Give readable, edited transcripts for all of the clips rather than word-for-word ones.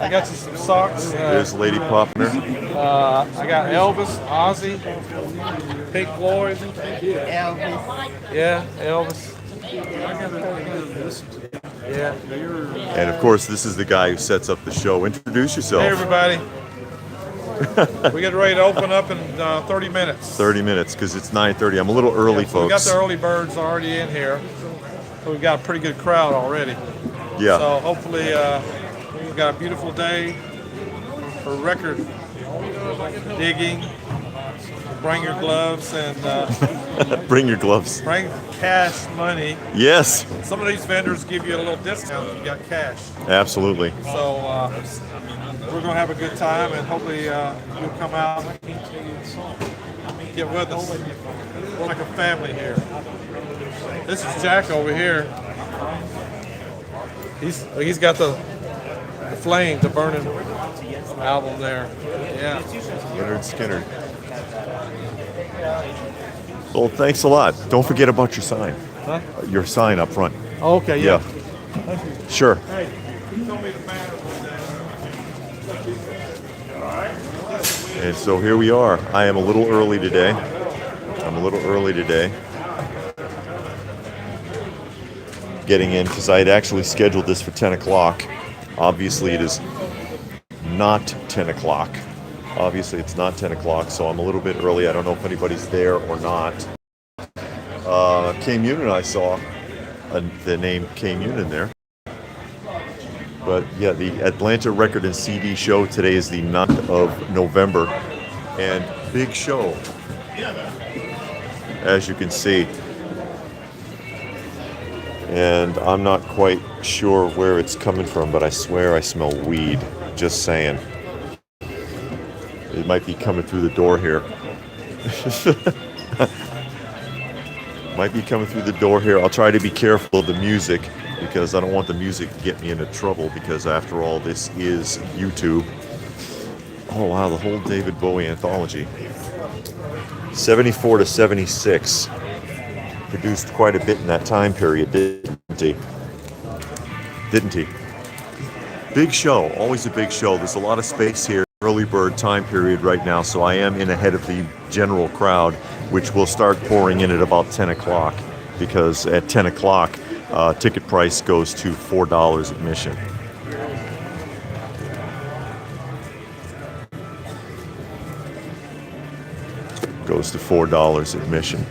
I got you some socks. There's Lady Popner. I got Elvis, Ozzy, Pink Floyd. Elvis. Yeah, Elvis. Yeah. And of course, this is the guy who sets up the show. Introduce Hey, yourself. everybody. We get ready to open up in 30 minutes. 30 minutes, because it's 9:30. I'm a little early, So we got folks. the early birds already in here. So we've got a pretty good crowd already. Yeah. So hopefully we've got a beautiful day for record digging. Bring your gloves and Bring your gloves. bring cash money. Yes, Some of these vendors give you a little discount if you got cash. absolutely. So we're going to have a good time, and hopefully you'll come out and get with us. We're like a family here. This is Jack over here. He's got the Flame, the Burning album there. Yeah. Leonard Skinner. Well, thanks a lot. Don't forget about your sign. Huh? Your sign up front. Okay. Yeah. Sure. Hey, he told me the matter. And so here we are. I am a little early today. Getting in because I had actually scheduled this for 10 o'clock. Obviously, it is not 10 o'clock. Obviously, it's not 10 o'clock, so I'm a little bit early. I don't know if anybody's there or not. Came Union, I saw the name Came Union there. But yeah, the Atlanta Record and CD show today is the 9th of November. And big show, as you can see. And I'm not quite sure where it's coming from, but I swear I smell weed. Just saying. It might be coming through the door here. Might be coming through the door here. I'll try to be careful of the music because I don't want the music to get me into trouble because after all, this is YouTube. Oh wow, the whole David Bowie anthology. 74 to 76. Produced quite a bit in that time period, didn't he? Didn't he? Big show, always a big show. There's a lot of space here, early bird time period right now, so I am in ahead of the general crowd, which will start pouring in at about 10 o'clock, because at 10 o'clock, ticket price goes to $4 admission. Goes to $4 admission.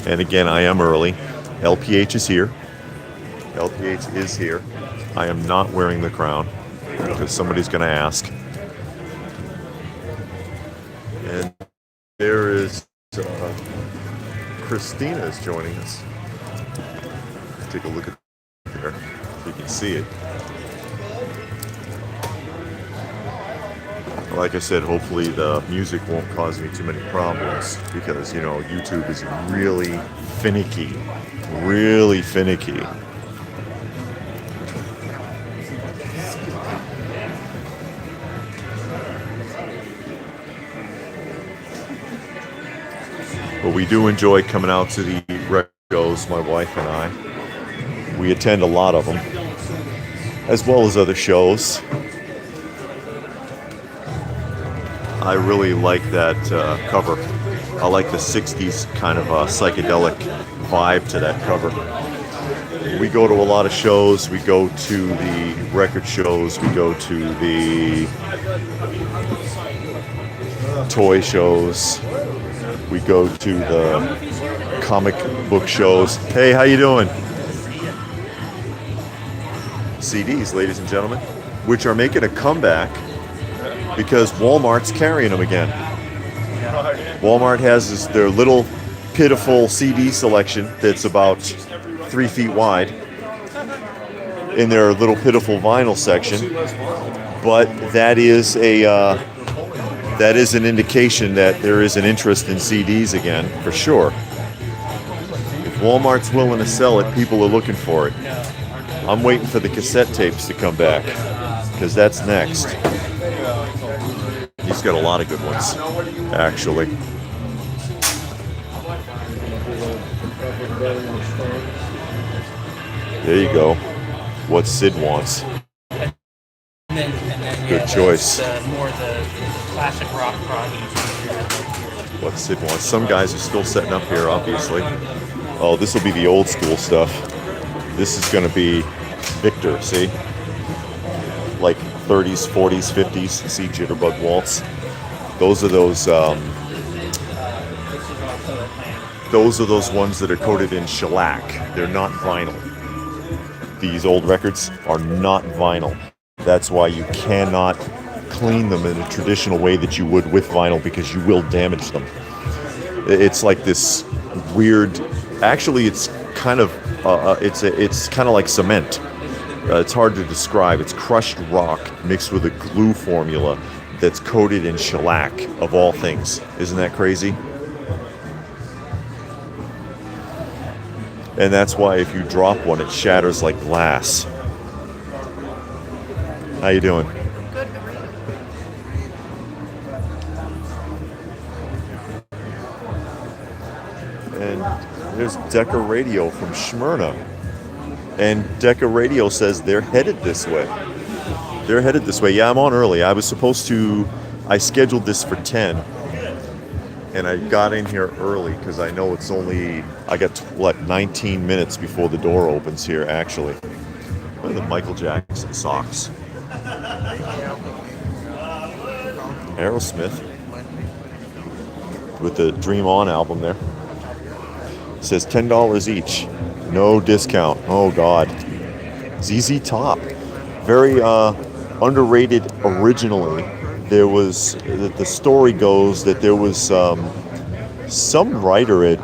And again, I am early. LPH is here. LPH is here. I am not wearing the crown because somebody's going to ask. And there is Christina is joining us. Take a look at there. You can see it. Like I said, hopefully the music won't cause me too many problems because, you know, YouTube is really finicky. Really finicky. But we do enjoy coming out to the record shows, my wife and I. We attend a lot of them, as well as other shows. I really like that cover. I like the 60s kind of psychedelic vibe to that cover. We go to a lot of shows. We go to the record shows. We go to the toy shows. We go to the comic book shows. Hey, how you doing? CDs, ladies and gentlemen, which are making a comeback because Walmart's carrying them again. Walmart has their little pitiful CD selection that's about 3 feet wide in their little pitiful vinyl section, but that is an indication that there is an interest in CDs again, for sure. If Walmart's willing to sell it, people are looking for it. I'm waiting for the cassette tapes to come back, because that's next. He's got a lot of good ones, actually. There you go. What Sid wants. Good yeah, choice. more the classic rock proggies. What's it? Well, some guys are still setting up here, obviously. Oh, this will be the old school stuff. This is going to be Victor, see? Like 30s, 40s, 50s. See Jitterbug Waltz? Those are those ones that are coated in shellac. They're not vinyl. These old records are not vinyl. That's why you cannot clean them in a traditional way that you would with vinyl, because you will damage them. It's like this weird. Actually, it's kind of it's kind of like cement. It's hard to describe. It's crushed rock mixed with a glue formula that's coated in shellac, of all things. Isn't that crazy? And that's why if you drop one, it shatters like glass. How you doing? Good. And there's Decca Radio from Smyrna. And Decca Radio says they're headed this way. They're headed this way. Yeah, I'm on early. I scheduled this for 10. And I got in here early because I know it's only, I got, 19 minutes before the door opens here, actually. Look at the Michael Jackson socks. Aerosmith with the Dream On album there. It says $10 each. No discount. Oh, God. ZZ Top. Very underrated originally. There was, the story goes that there was some writer at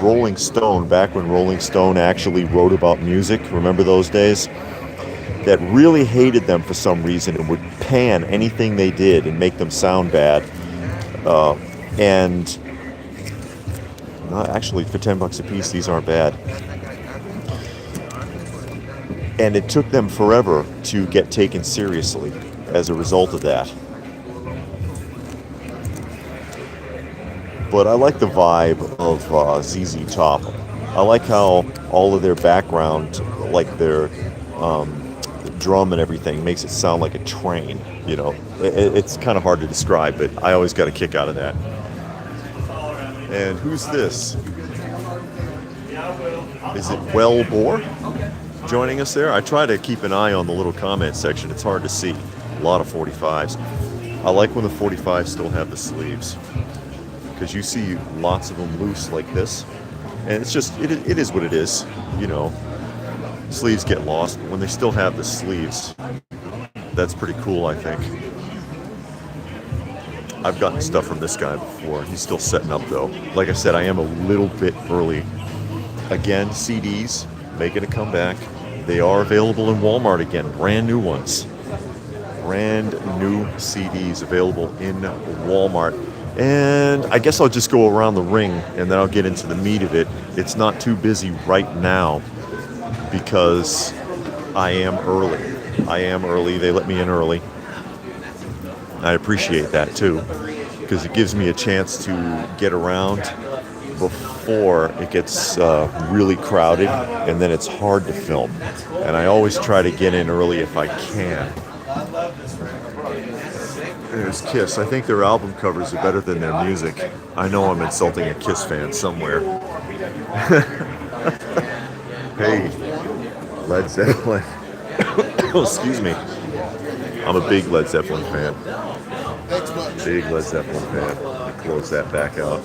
Rolling Stone, back when Rolling Stone actually wrote about music, remember those days, that really hated them for some reason and would pan anything they did and make them sound bad. And actually, for $10 a piece, these aren't bad. And it took them forever to get taken seriously as a result of that. But I like the vibe of ZZ Top. I like how all of their background, like their drum and everything, makes it sound like a train. You know, it's kind of hard to describe, but I always got a kick out of that. And who's this? Is it Well Bore joining us there? I try to keep an eye on the little comment section. It's hard to see. A lot of 45s. I like when the 45s still have the sleeves, because you see lots of them loose like this, and it's just, it is what it is, you know. Sleeves get lost, but when they still have the sleeves, that's pretty cool, I think. I've gotten stuff from this guy before. He's still setting up though. Like I said, I am a little bit early. Again, CDs making a comeback. They are available in Walmart again, brand new ones. Brand new CDs available in Walmart. And I guess I'll just go around the ring and then I'll get into the meat of it. It's not too busy right now because I am early. They let me in early. I appreciate that too, because it gives me a chance to get around before it gets really crowded, and then it's hard to film. And I always try to get in early if I can. There's Kiss. I think their album covers are better than their music. I know I'm insulting a Kiss fan somewhere. Hey, Led Zeppelin. Oh, excuse me. I'm a big Led Zeppelin fan. Big Led Zeppelin fan. Close that back out.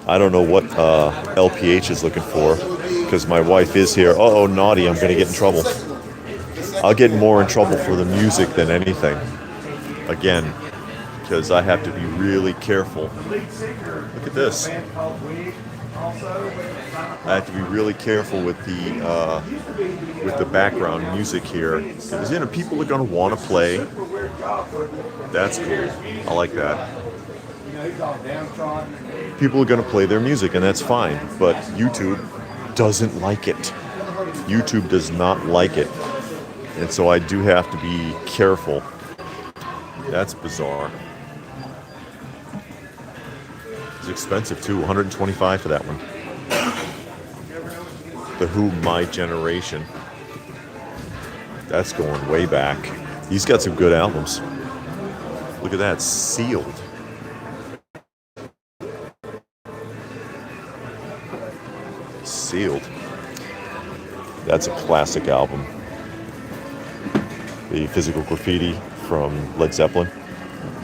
I don't know what LPH is looking for, because my wife is here. Uh-oh, naughty, I'm going to get in trouble. I'll get more in trouble for the music than anything. Again, because I have to be really careful. Look at this. I have to be really careful with the background music here, because people are going to want to play. That's cool. I like that. People are going to play their music, and that's fine. But YouTube doesn't like it. YouTube does not like it, and so I do have to be careful. That's bizarre. It's expensive too. $125 for that one. The Who, My Generation. That's going way back. He's got some good albums. Look at that, Sealed. Sealed. That's a classic album. The Physical Graffiti from Led Zeppelin.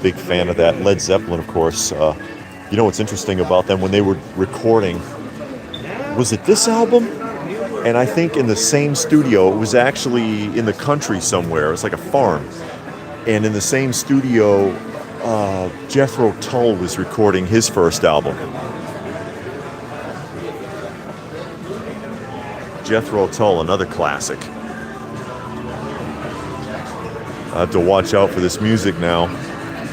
Big fan of that. Led Zeppelin, of course. You know what's interesting about them? When they were recording, was it this album? And I think in the same studio, it was actually in the country somewhere. It was like a farm. And in the same studio, Jethro Tull was recording his first album. Jethro Tull, another classic. I have to watch out for this music now,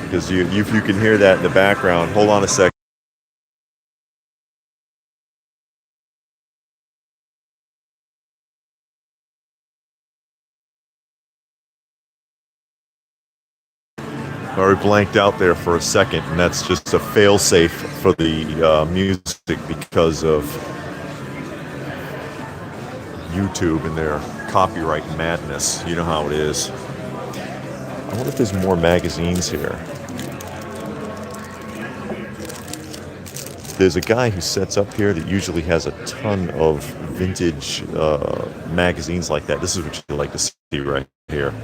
because if you can hear that in the background. Hold on a second. I already blanked out there for a second, and that's just a fail-safe for the music because of YouTube and their copyright madness. You know how it is. I wonder if there's more magazines here. There's a guy who sets up here that usually has a ton of vintage magazines like that. This is what you like to see right here.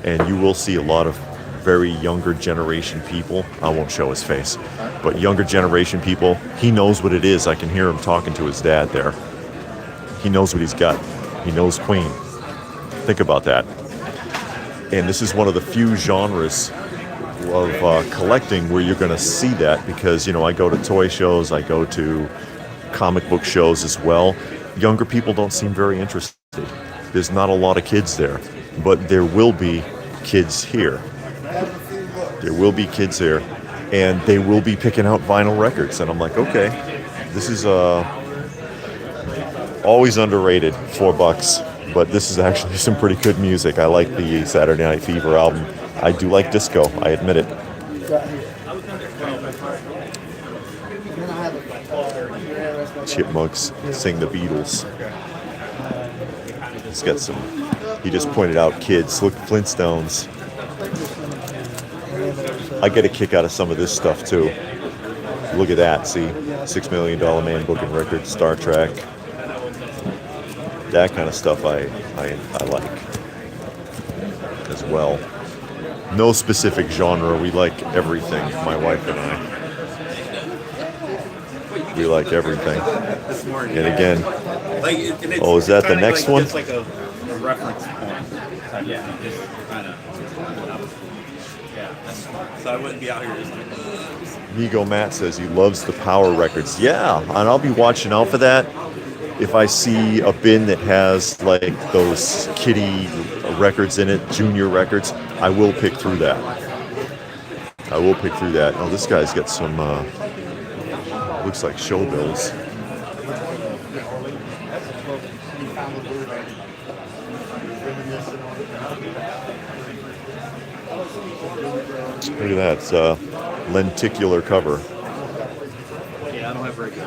And you will see a lot of very younger generation people. I won't show his face, but younger generation people. He knows what it is. I can hear him talking to his dad there. He knows what he's got. He knows Queen. Think about that. And this is one of the few genres of collecting where you're going to see that, because, you know, I go to toy shows, I go to comic book shows as well. Younger people don't seem very interested. There's not a lot of kids there, but there will be kids here. There will be kids here, and they will be picking out vinyl records. And I'm like, okay, this is always underrated, $4, but this is actually some pretty good music. I like the Saturday Night Fever album. I do like disco, I admit it. Chipmunks sing the Beatles. It's got some, he just pointed out kids. Look, Flintstones. I get a kick out of some of this stuff too. Look at that, see? $6 Million Man booking records, Star Trek. That kind of stuff I like as well. No specific genre. We like everything, my wife and I. We like everything. And again, oh, is that the next one? Just like a reference point. Yeah, just kind of. Yeah, so I wouldn't be out here just like. Migo Matt says he loves the Power records. Yeah, and I'll be watching out for that. If I see a bin that has like those kiddie records in it, junior records, I will pick through that. I will pick through that. Oh, this guy's got some, looks like show bills. Look at that, it's a lenticular cover. Yeah, I don't have very good.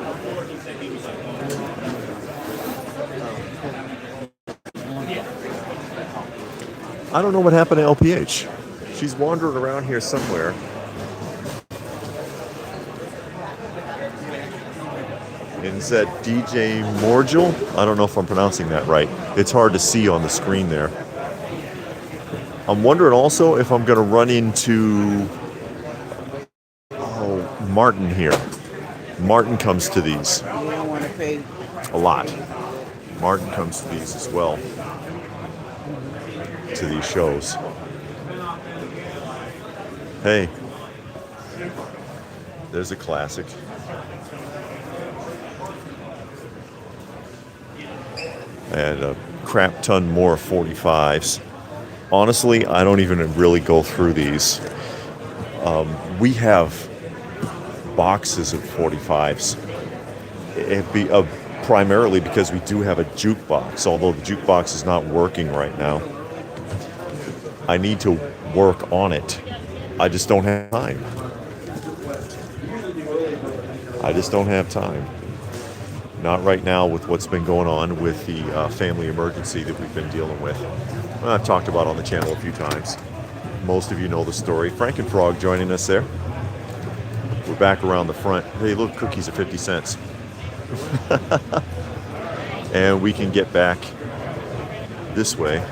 I don't know what happened to LPH. She's wandering around here somewhere. And is that DJ Morgel? I don't know if I'm pronouncing that right. It's hard to see on the screen there. I'm wondering also if I'm going to run into Martin here. Martin comes to these a lot. Martin comes to these as well. To these shows. Hey, there's a classic. And a crap ton more 45s. Honestly, I don't even really go through these. We have boxes of 45s. It'd be primarily because we do have a jukebox, although the jukebox is not working right now. I need to work on it. I just don't have time. I just don't have time. Not right now with what's been going on with the family emergency that we've been dealing with. I've talked about on the channel a few times. Most of you know the story. Frank and Frog joining us there. We're back around the front. Hey, look, cookies are 50 cents. And we can get back this way,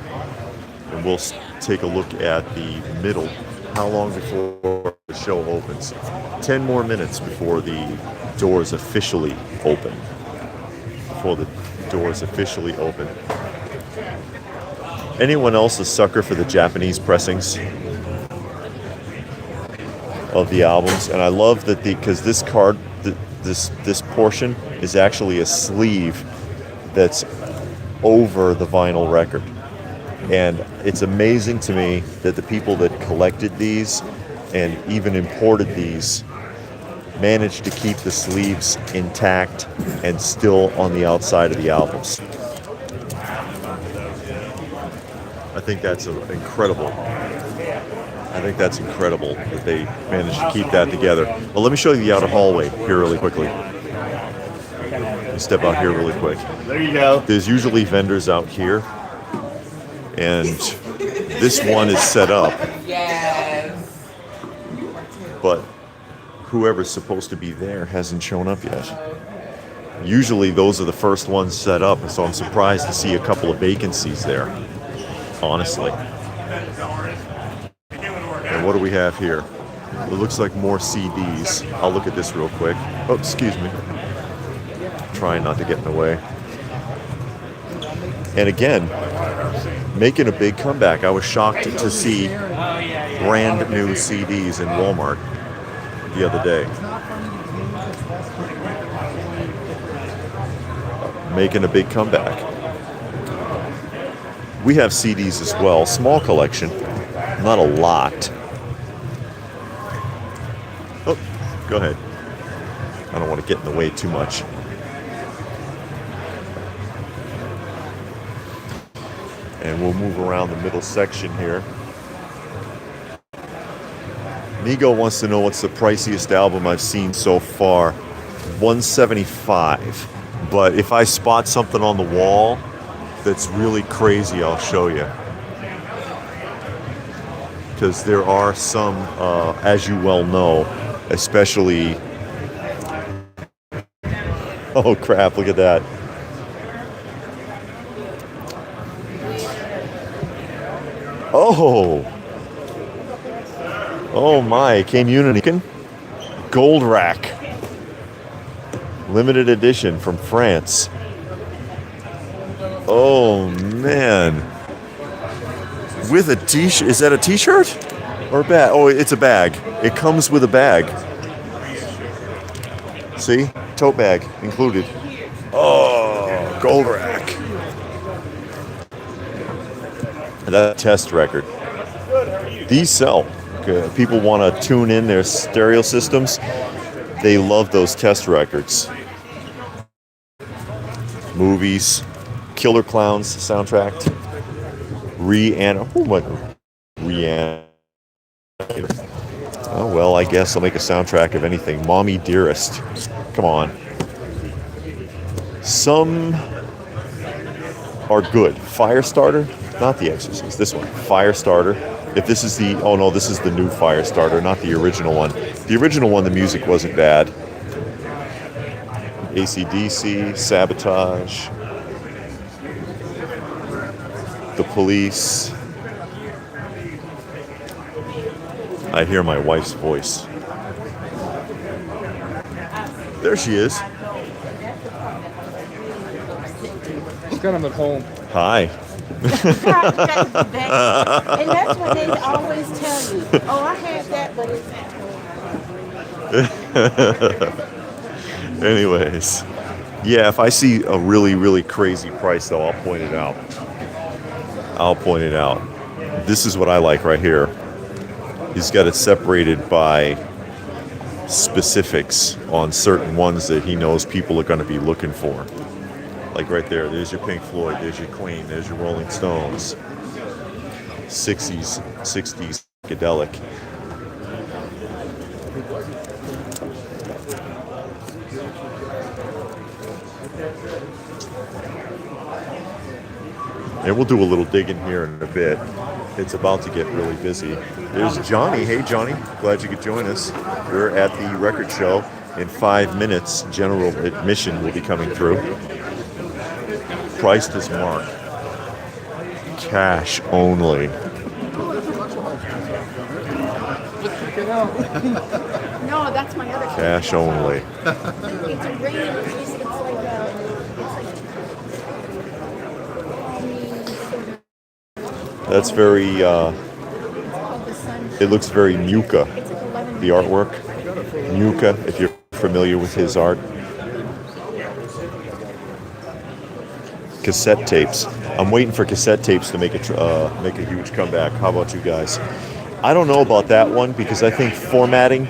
and we'll take a look at the middle. How long before the show opens? 10 more minutes before the doors officially open. Before the doors officially open. Anyone else a sucker for the Japanese pressings of the albums? And I love that because this card, this portion is actually a sleeve that's over the vinyl record. And it's amazing to me that the people that collected these and even imported these managed to keep the sleeves intact and still on the outside of the albums. I think that's incredible. I think that's incredible that they managed to keep that together. Well, let me show you the outer hallway here really quickly. Step out here really quick. There you go. There's usually vendors out here, and this one is set up. Yes. But whoever's supposed to be there hasn't shown up yet. Usually those are the first ones set up, so I'm surprised to see a couple of vacancies there, honestly. And what do we have here? It looks like more CDs. I'll look at this real quick. Oh, excuse me. Trying not to get in the way. And again, making a big comeback. I was shocked to see brand new CDs in Walmart the other day. Making a big comeback. We have CDs as well, small collection, not a lot. Oh, go ahead. I don't want to get in the way too much. And we'll move around the middle section here. Migo wants to know what's the priciest album I've seen so far. $175. But if I spot something on the wall that's really crazy, I'll show you. Because there are some, as you well know, especially... Oh crap, look at that. Oh! Oh my, came Unique. Gold Rack. Limited edition from France. Oh man. With a t-shirt. Is that a t-shirt? Or a bag? Oh, it's a bag. It comes with a bag. See? Tote bag included. Oh, Gold Rack. That test record. These sell. Okay. People want to tune in their stereo systems. They love those test records. Movies. Killer Clowns soundtrack. Oh, well, I guess I'll make a soundtrack of anything. Mommy Dearest. Come on. Some are good. Firestarter. Not The Exorcist, this one, Firestarter. If this is the, oh no, this is the new Firestarter, not the original one. The original one, the music wasn't bad. AC/DC, Sabotage, The Police. I hear my wife's voice. There she is. She's got them at home. Hi. And that's what they always tell you. Oh, I had that, but it's... Anyways. Yeah, if I see a really, really crazy price, though, I'll point it out. I'll point it out. This is what I like right here. He's got it separated by specifics on certain ones that he knows people are going to be looking for. Like right there, there's your Pink Floyd, there's your Queen, there's your Rolling Stones. 60s psychedelic. And we'll do a little digging here in a bit. It's about to get really busy. There's Johnny. Hey, Johnny. Glad you could join us. We're at the record show. In 5 minutes, general admission will be coming through. Priced as mark. Cash only. No, that's my other. Cash only. It's a rain. It's like That's very, the sun. it looks very Muka, It's like 11. the artwork. Muka, if you're familiar with his art. Cassette tapes. I'm waiting for cassette tapes to make a huge comeback. How about you guys? I don't know about that one because I think formatting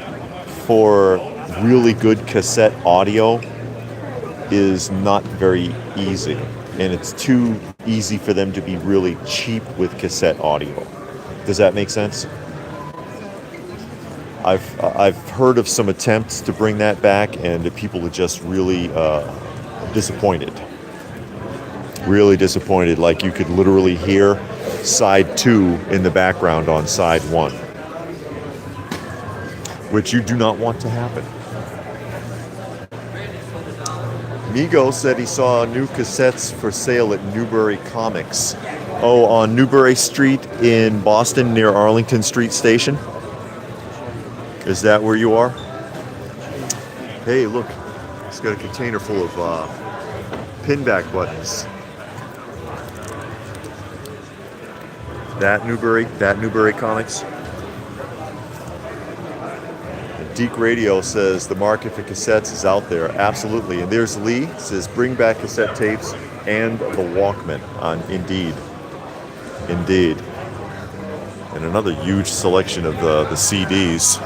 for really good cassette audio is not very easy, and it's too easy for them to be really cheap with cassette audio. Does that make sense? I've heard of some attempts to bring that back, and the people are just really disappointed. Really disappointed. Like you could literally hear side 2 in the background on side 1, which you do not want to happen. Migo said he saw new cassettes for sale at Newbury Comics. Oh, on Newbury Street in Boston near Arlington Street Station? Is that where you are? Hey, look, it's got a container full of pinback buttons. That Newbury Comics. Deke Radio says the market for cassettes is out there. Absolutely. And there's Lee, says bring back cassette tapes and the Walkman on Indeed. Indeed. And another huge selection of the CDs.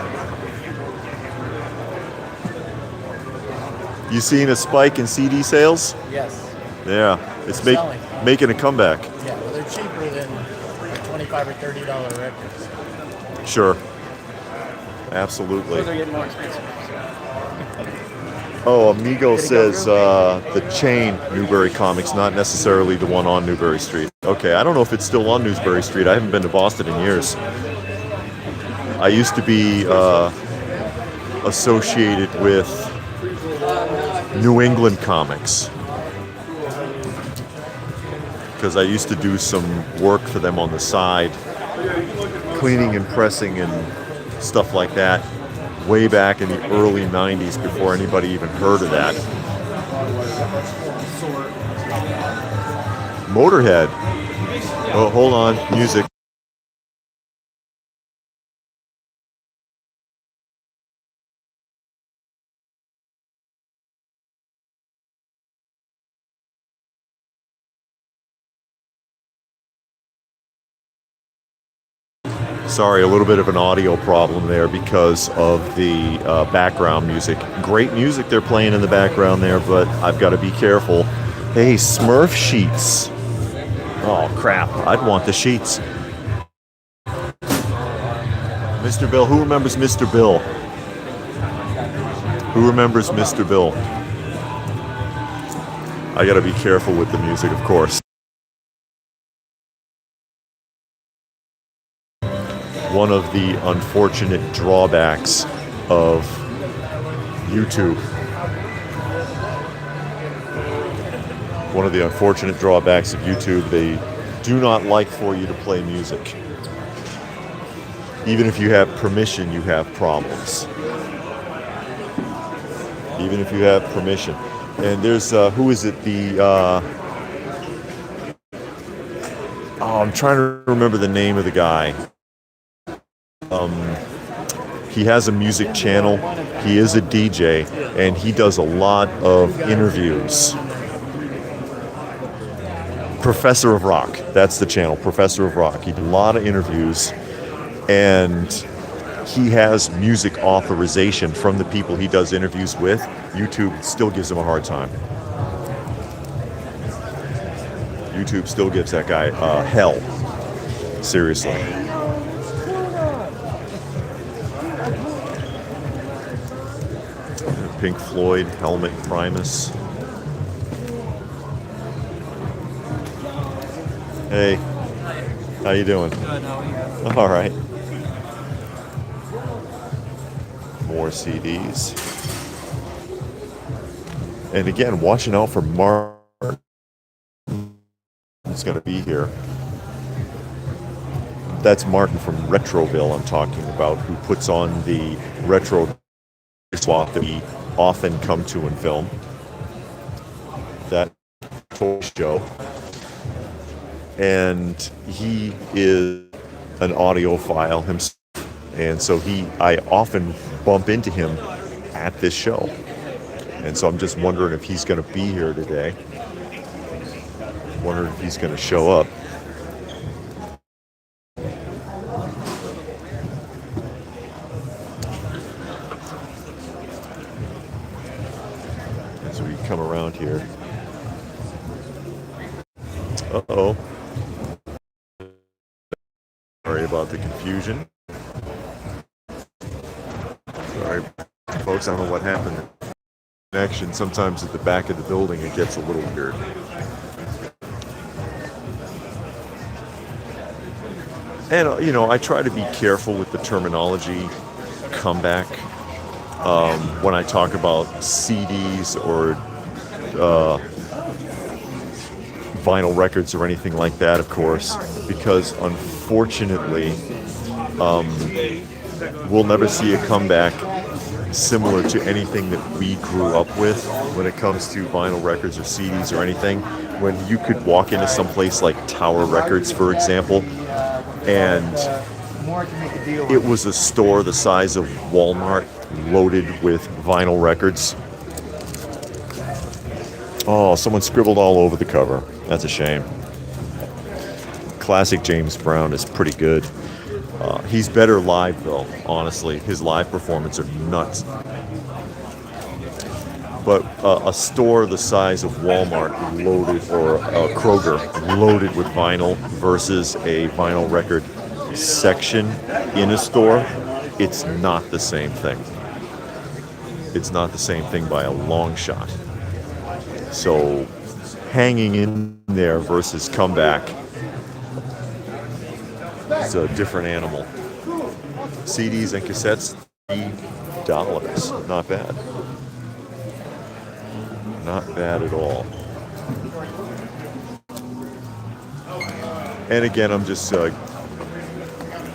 You seen a spike in CD sales? Yes. Yeah, it's Selling. making a comeback. Yeah, well, they're cheaper than $25 or $30 records. Sure. Absolutely. They're getting more expensive. Oh, Amigo says the chain Newbury Comics, not necessarily the one on Newbury Street. Okay, I don't know if it's still on Newbury Street. I haven't been to Boston in years. I used to be associated with New England Comics because I used to do some work for them on the side, cleaning and pressing and stuff like that, way back in the early 90s before anybody even heard of that. Motorhead. Oh, hold on, music. Sorry, a little bit of an audio problem there because of the background music. Great music they're playing in the background there, but I've got to be careful. Hey, Smurf sheets. Oh, crap. I'd want the sheets. Mr. Bill. Who remembers Mr. Bill? Who remembers Mr. Bill? I got to be careful with the music, of course. One of the unfortunate drawbacks of YouTube. One of the unfortunate drawbacks of YouTube, they do not like for you to play music. Even if you have permission, you have problems. Even if you have permission. And there's, who is it, I'm trying to remember the name of the guy. He has a music channel, he is a DJ, and he does a lot of interviews. Professor of Rock, that's the channel, Professor of Rock. He does a lot of interviews, and he has music authorization from the people he does interviews with. YouTube still gives him a hard time. YouTube still gives that guy hell. Seriously. Pink Floyd, Helmet, Primus. Hey, how you doing? Good, how are you? All right. More CDs. And again, watching out for Mark. He's going to be here. That's Martin from Retroville I'm talking about, who puts on the retro swap that we often come to and film. That toy show. And he is an audiophile himself. And so I often bump into him at this show. And so I'm just wondering if he's going to be here today. Wondering if he's going to show up. As we come around here. Uh-oh. Sorry about the confusion. Sorry, folks, I don't know what happened. Connection, sometimes at the back of the building it gets a little weird. And, you know, I try to be careful with the terminology comeback when I talk about CDs or vinyl records or anything like that, of course, because unfortunately we'll never see a comeback similar to anything that we grew up with when it comes to vinyl records or CDs or anything. When you could walk into some place like Tower Records, for example, and it was a store the size of Walmart loaded with vinyl records. Oh, someone scribbled all over the cover. That's a shame. Classic James Brown is pretty good. He's better live, though, honestly. His live performances are nuts. But a store the size of Walmart loaded, or Kroger, loaded with vinyl versus a vinyl record section in a store, it's not the same thing. It's not the same thing by a long shot. So hanging in there versus comeback, it's a different animal. CDs and cassettes, $3. Not bad. Not bad at all. And again, I'm just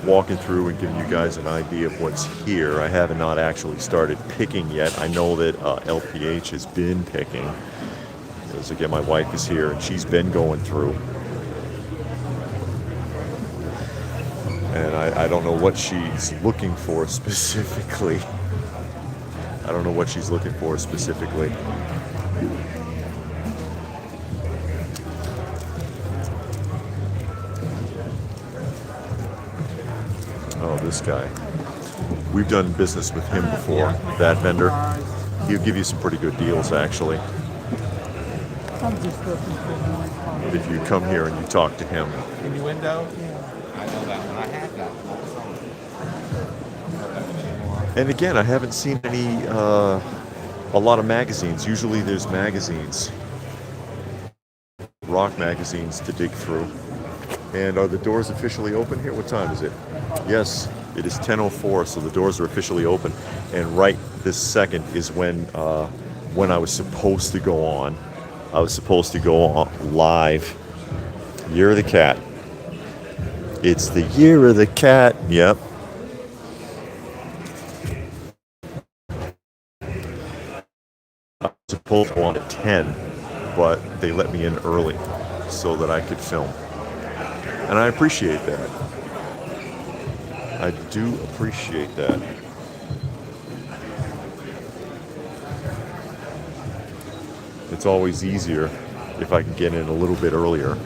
walking through and giving you guys an idea of what's here. I have not actually started picking yet. I know that LPH has been picking. Because again, my wife is here and she's been going through. And I don't know what she's looking for specifically. I don't know what she's looking for specifically. Oh, this guy. We've done business with him before, that vendor. He'll give you some pretty good deals, actually. If you come here and you talk to him. Innuendo? I know that one. I had that one. And again, I haven't seen any, a lot of magazines. Usually there's magazines, rock magazines to dig through. And are the doors officially open here? What time is it? Yes, it is 10:04, so the doors are officially open. And right this second is when I was supposed to go on. I was supposed to go on live. Year of the Cat. It's the Year of the Cat. Yep. I was supposed to go on at 10, but they let me in early so that I could film. And I appreciate that. I do appreciate that. It's always easier if I can get in a little bit earlier.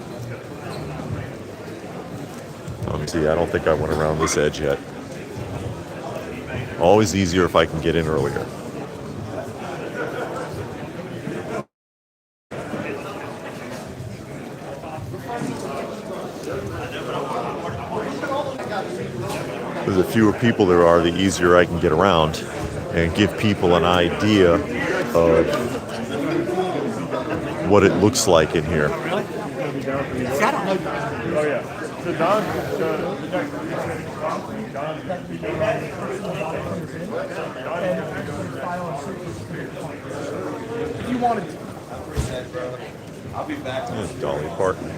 Let me see, I don't think I went around this edge yet. Always easier if I can get in earlier. The fewer people there are, the easier I can get around and give people an idea of what it looks like in here. Oh yeah. So Don, If you wanted to. There's Dolly Parton.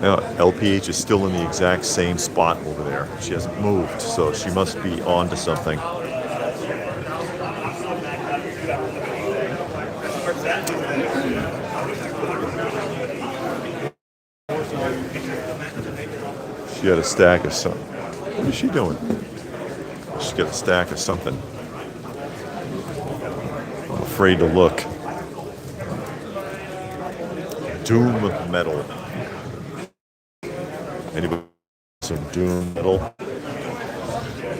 Now, LPH is still in the exact same spot over there. She hasn't moved, so she must be on to something. She had a stack of something. What is she doing? She's got a stack of something. I'm afraid to look. Doom metal. Anybody? Some doom metal?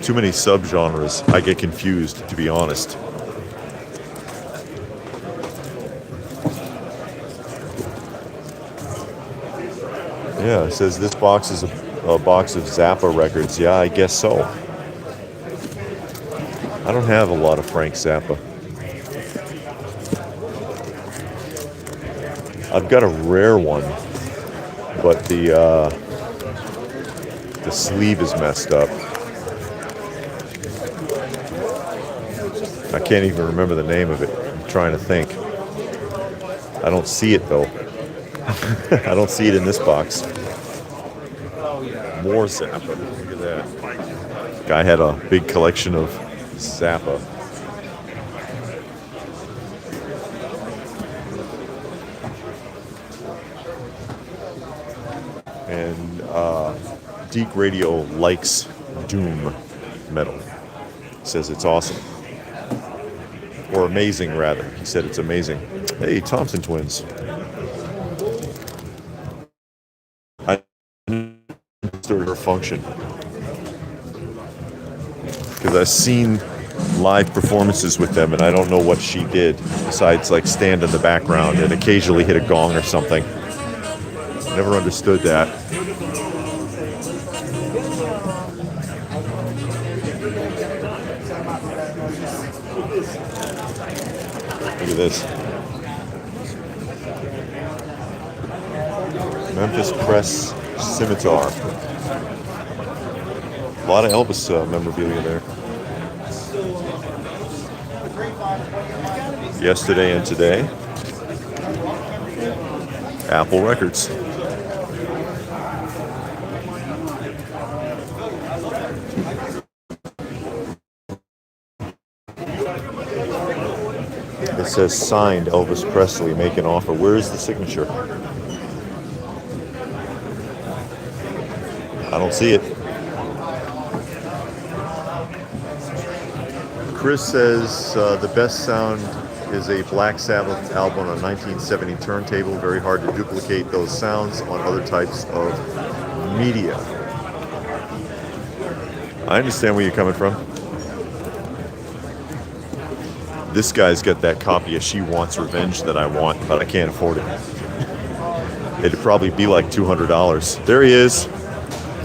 Too many subgenres. I get confused, to be honest. Yeah, it says this box is a box of Zappa records. Yeah, I guess so. I don't have a lot of Frank Zappa. I've got a rare one, but the sleeve is messed up. I can't even remember the name of it. I'm trying to think. I don't see it though. I don't see it in this box. More Zappa. Look at that. Guy had a big collection of Zappa. And Deke Radio likes doom metal. Says it's awesome. Or amazing, rather. He said it's amazing. Hey, Thompson twins. I understood her function. Because I've seen live performances with them, and I don't know what she did besides like stand in the background and occasionally hit a gong or something. Never understood that. Look at this. Memphis Press Scimitar. A lot of Elvis memorabilia there. Yesterday and today. Apple Records. It says signed Elvis Presley, make an offer. Where is the signature? I don't see it. Chris says the best sound is a Black Sabbath album on a 1970 turntable. Very hard to duplicate those sounds on other types of media. I understand where you're coming from. This guy's got that copy of She Wants Revenge that I want, but I can't afford it. It'd probably be like $200. There he is.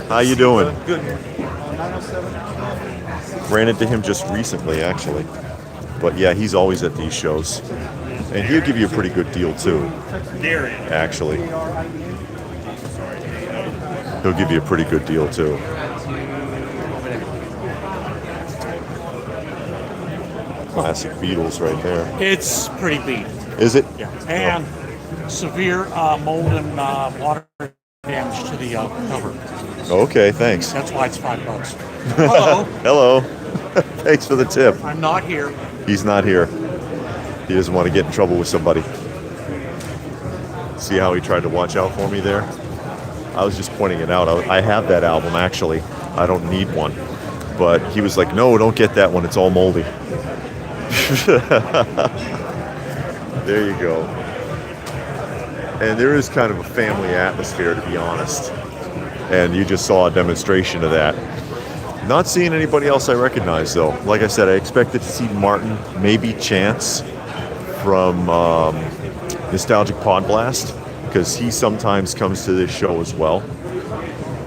How you doing? Good. Ran into him just recently, actually. But yeah, he's always at these shows. And he'll give you a pretty good deal, too. Actually. He'll give you a pretty good deal, too. Classic Beatles right there. It's pretty beat. Is it? Yeah. And severe mold and water damage to the cover. Okay, thanks. That's why it's $5. Hello. Hello. Thanks for the tip. I'm not here. He's not here. He doesn't want to get in trouble with somebody. See how he tried to watch out for me there? I was just pointing it out. I have that album, actually. I don't need one. But he was like, no, don't get that one. It's all moldy. There you go. And there is kind of a family atmosphere, to be honest. And you just saw a demonstration of that. Not seeing anybody else I recognize, though. Like I said, I expected to see Martin, maybe Chance from Nostalgic Pod Blast, because he sometimes comes to this show as well.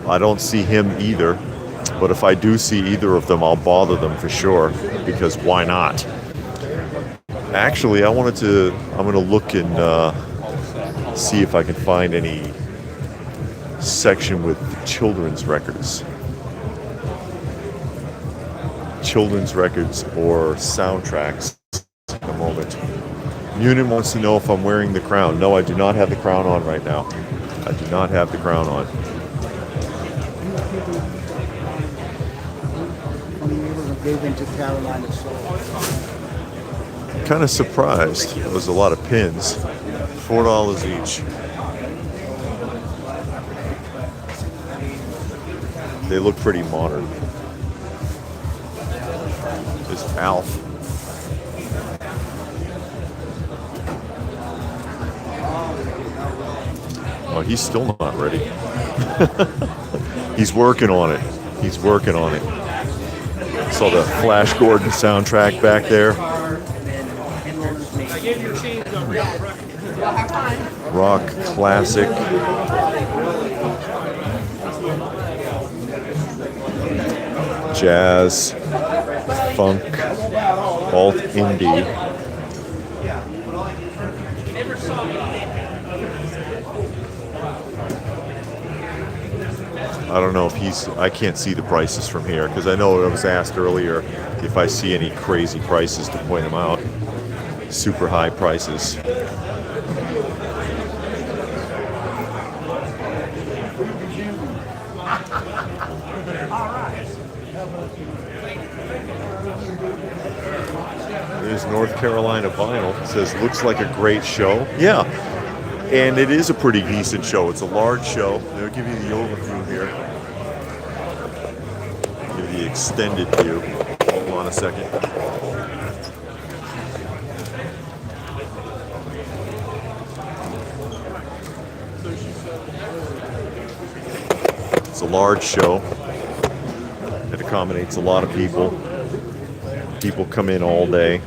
I don't see him either, but if I do see either of them, I'll bother them for sure, because why not? Actually, I'm going to look in See if I can find any section with children's records. Children's records or soundtracks in a moment. Munin wants to know if I'm wearing the crown. No, I do not have the crown on right now. I do not have the crown on. Kind of surprised. There was a lot of pins. $4 each. They look pretty modern. There's Alf. Oh, he's still not ready. He's working on it. He's working on it. Saw the Flash Gordon soundtrack back there. Rock classic. Jazz, funk, alt indie. I don't know if I can't see the prices from here because I know I was asked earlier if I see any crazy prices to point them out. Super high prices. There's North Carolina Vinyl. It says, looks like a great show. Yeah, and it is a pretty decent show. It's a large show. They'll give you the overview here. Give you the extended view. Hold on a second. It's a large show. It accommodates a lot of people. People come in all day.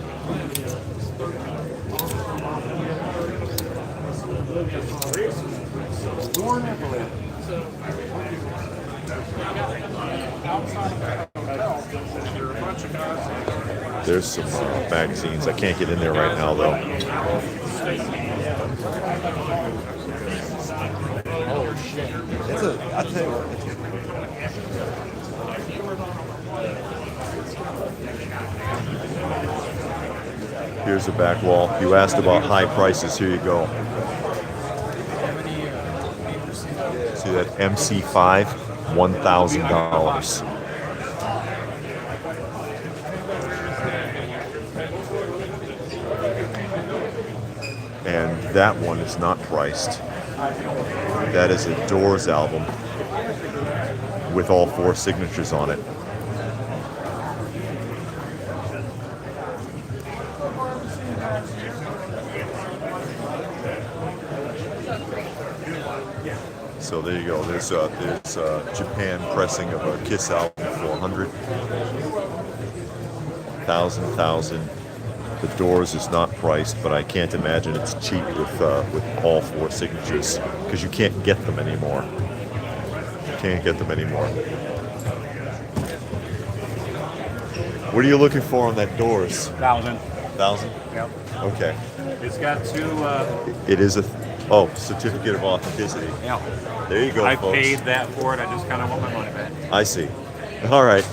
There's some magazines. I can't get in there right now, though. I tell you what. Here's the back wall. You asked about high prices. Here you go. See that MC5? $1,000. And that one is not priced. That is a Doors album with all 4 signatures on it. So there you go. There's Japan pressing of a Kiss album for 100. 1,000. The Doors is not priced, but I can't imagine it's cheap with all 4 signatures because you can't get them anymore. You can't get them anymore. What are you looking for on that Doors? 1,000. 1,000? Yep. Okay. It's got 2. It is a certificate of authenticity. Yeah. There you go, I folks. paid that for it. I just kind of want my money back. I see. All right.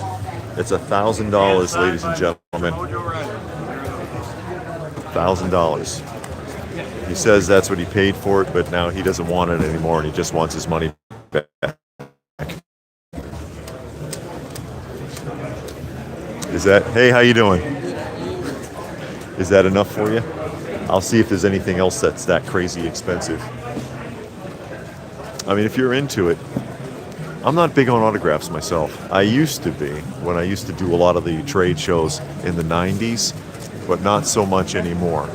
It's $1,000, ladies and gentlemen. $1,000. He says that's what he paid for it, but now he doesn't want it anymore, and he just wants his money back. Is that? Hey, how you doing? Is that enough for you? I'll see if there's anything else that's that crazy expensive. I mean, if you're into it, I'm not big on autographs myself. I used to be when I used to do a lot of the trade shows in the 90s, but not so much anymore.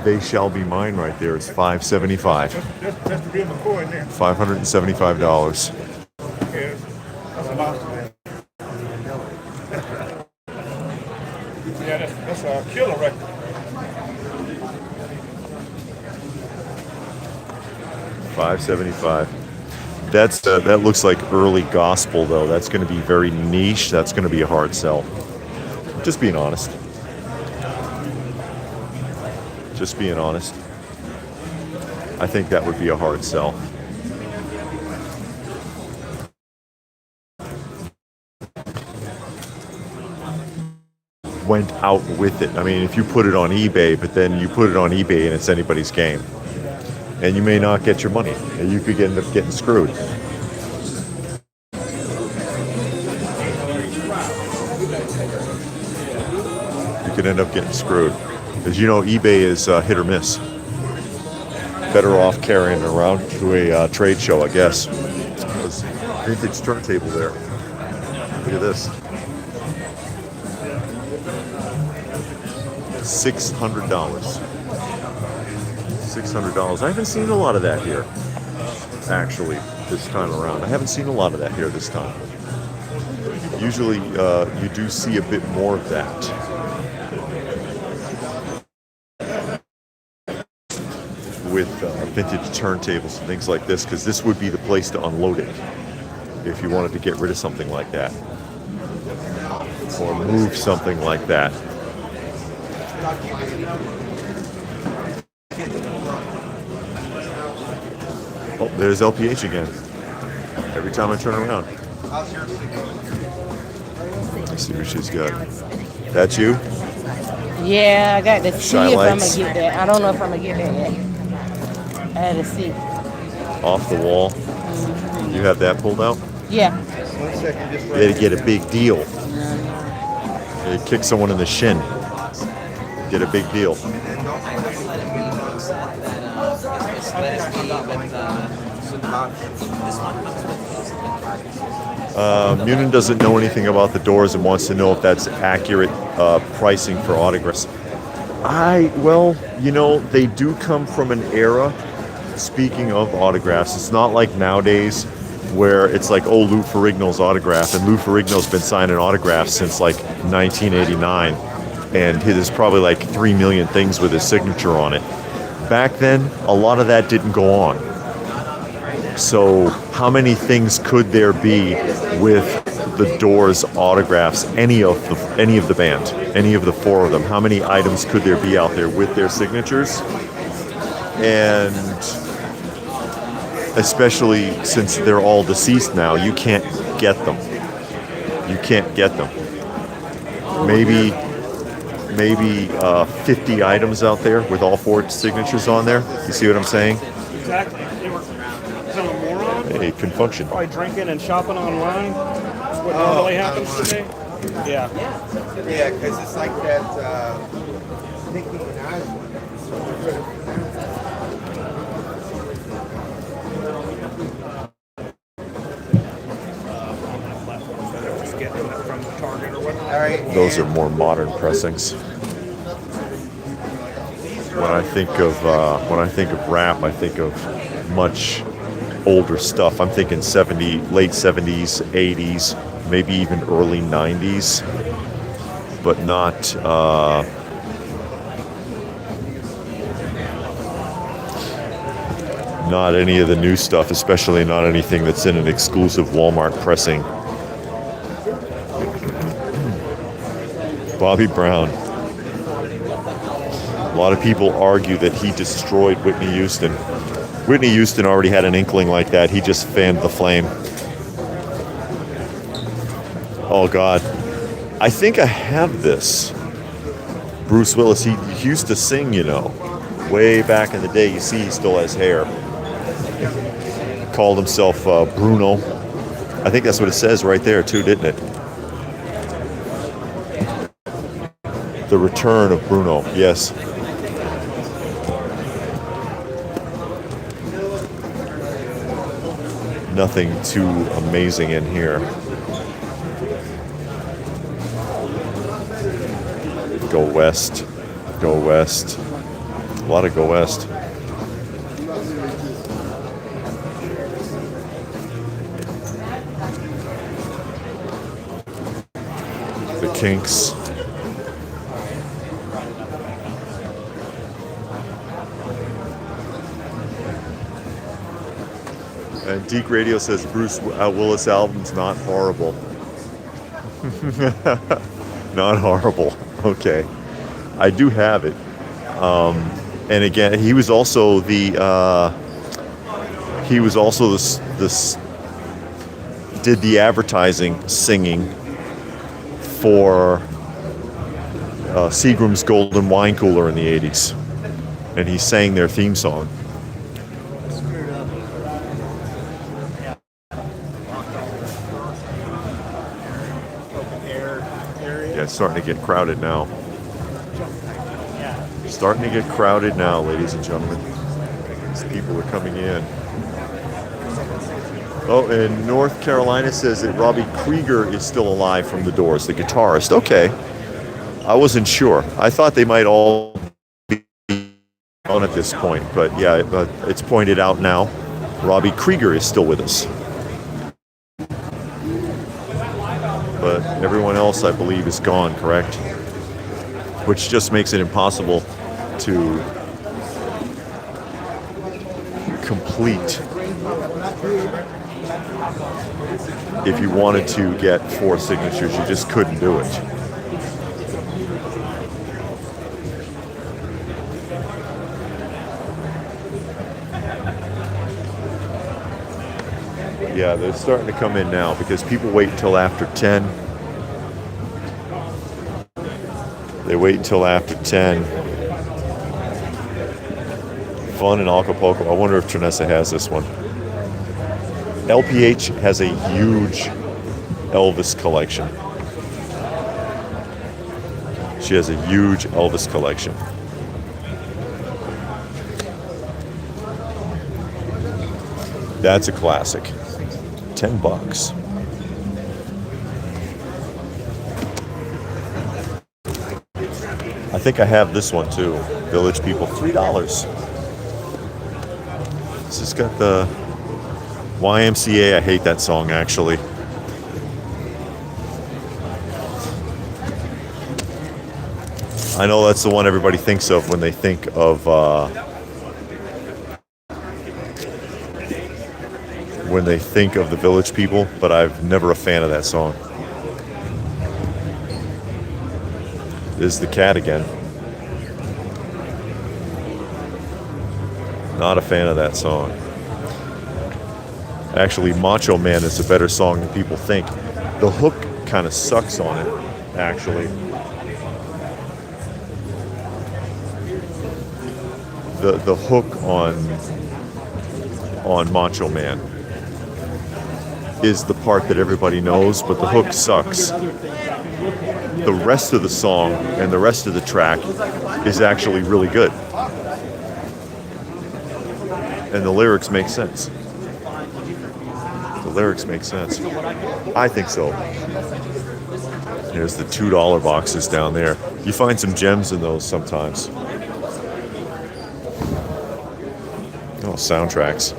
They Shall Be Mine right there is $575. That's the real McCoy in there. $575. Yeah, that's a monster, man. Yeah, that's a killer record. $575. That looks like early gospel though. That's going to be very niche. That's going to be a hard sell. Just being honest. Just being honest. I think that would be a hard sell. Went out with it. I mean, if you put it on eBay, but then you put it on eBay and it's anybody's game, and you may not get your money, and you could end up getting screwed. You could end up getting screwed, because you know eBay is hit or miss. Better off carrying it around to a trade show, I guess. There's a vintage turntable there. Look at this. $600. $600. I haven't seen a lot of that here, actually, this time around. I haven't seen a lot of that here this time. Usually, you do see a bit more of that. With vintage turntables and things like this, because this would be the place to unload it if you wanted to get rid of something like that. Or move something like that. Oh, there's LPH again. Every time I turn around. Let's see what she's got. That's you? Yeah, I got to see Shy if I'm lights. gonna get that. I don't know if I'm gonna get that yet. I had to see. Off the wall. You have that pulled out? Yeah. You had to get a big deal. You kick someone in the shin. Get a big deal. Munin doesn't know anything about the Doors and wants to know if that's accurate pricing for autographs. Well, you know, they do come from an era, speaking of autographs, it's not like nowadays where it's like, oh, Lou Ferrigno's autograph, and Lou Ferrigno's been signing autographs since like 1989, and there's probably like 3 million things with his signature on it. Back then, a lot of that didn't go on. So how many things could there be with the Doors autographs, any of the band, any of the four of them? How many items could there be out there with their signatures? And especially since they're all deceased now, you can't get them. You can't get them. Maybe 50 items out there with all four signatures on there. You see what I'm saying? Exactly. They were kind of a moron. Hey, can function. Probably drinking and shopping online. That's what normally happens today. Yeah. Yeah, because it's like that Nicki Minaj one. Just getting it from Target or whatnot. All right. Those are more modern pressings. When I think of rap, I think of much older stuff. I'm thinking late 70s, 80s, maybe even early 90s, but not any of the new stuff, especially not anything that's in an exclusive Walmart pressing. Bobby Brown. A lot of people argue that he destroyed Whitney Houston. Whitney Houston already had an inkling like that. He just fanned the flame. Oh, God. I think I have this. Bruce Willis, he used to sing, you know. Way back in the day. You see he still has hair. Called himself Bruno. I think that's what it says right there, too, didn't it? The Return of Bruno, yes. Nothing too amazing in here. Go West. Go West. A lot of Go West. The Kinks. And Deke Radio says Bruce Willis album's not horrible. Not horrible. Okay. I do have it. And again, he was also this did the advertising singing for Seagram's Golden Wine Cooler in the 80s. And he sang their theme song. Yeah, it's starting to get crowded now. Starting to get crowded now, ladies and gentlemen. These people are coming in. Oh, and North Carolina says that Robbie Krieger is still alive from the Doors, the guitarist. Okay. I wasn't sure. I thought they might all be on at this point, but yeah, it's pointed out now. Robbie Krieger is still with us. But everyone else, I believe, is gone, correct? Which just makes it impossible to complete if you wanted to get 4 signatures. You just couldn't do it. Yeah, they're starting to come in now because people wait until after 10. They wait until after 10. Fun in Acapulco. I wonder if Trinessa has this one. LPH has a huge Elvis collection. She has a huge Elvis collection. That's a classic. $10. I think I have this one too. Village People, $3. This has got the YMCA. I hate that song actually. I know that's the one everybody thinks of when they think of the Village People, but I'm never a fan of that song. There's the cat again. Not a fan of that song. Actually, Macho Man is a better song than people think. The hook kind of sucks on it, actually. The hook on Macho Man is the part that everybody knows, but the hook sucks. The rest of the song and the rest of the track is actually really good. And the lyrics make sense. The lyrics make sense. I think so. There's the $2 boxes down there. You find some gems in those sometimes. Oh, soundtracks.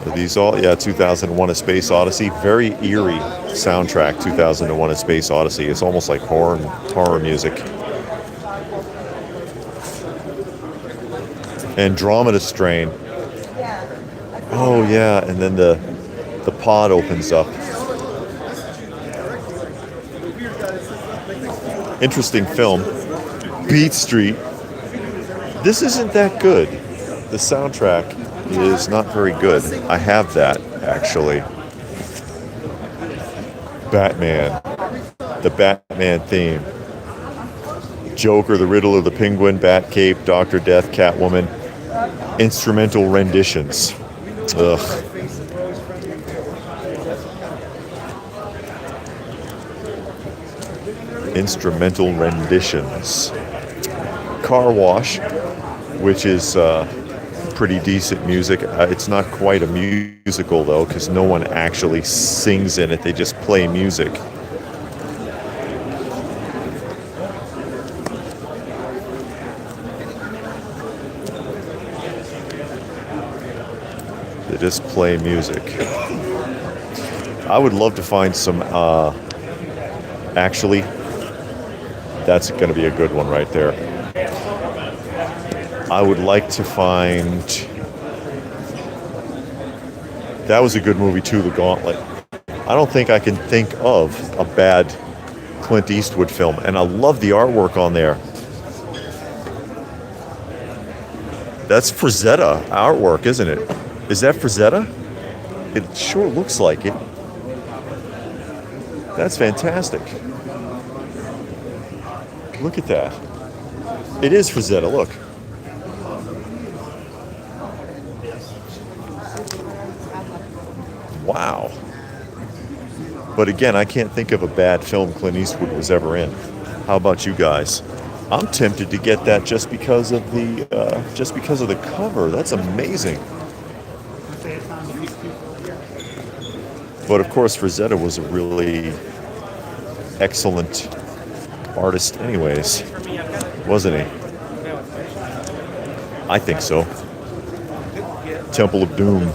Are these all? Yeah, 2001: A Space Odyssey. Very eerie soundtrack, 2001: A Space Odyssey. It's almost like horror music. Andromeda Strain. Oh yeah, and then the pod opens up. Interesting film. Beat Street. This isn't that good. The soundtrack is not very good. I have that, actually. Batman. The Batman theme. Joker, the Riddle of the Penguin, Batcape, Dr. Death, Catwoman. Instrumental renditions. Ugh. Instrumental renditions. Car Wash, which is pretty decent music. It's not quite a musical though, because no one actually sings in it. They just play music. They just play music. I would love to find some, actually, that's going to be a good one right there. I would like to find That was a good movie too, The Gauntlet. I don't think I can think of a bad Clint Eastwood film, and I love the artwork on there. That's Frazetta artwork, isn't it? Is that Frazetta? It sure looks like it. That's fantastic. Look at that. It is Frazetta, look. Wow. But again, I can't think of a bad film Clint Eastwood was ever in. How about you guys? I'm tempted to get that just because of the cover. That's amazing. But of course, Frazetta was a really excellent artist anyways, wasn't he? I think so. Temple of Doom.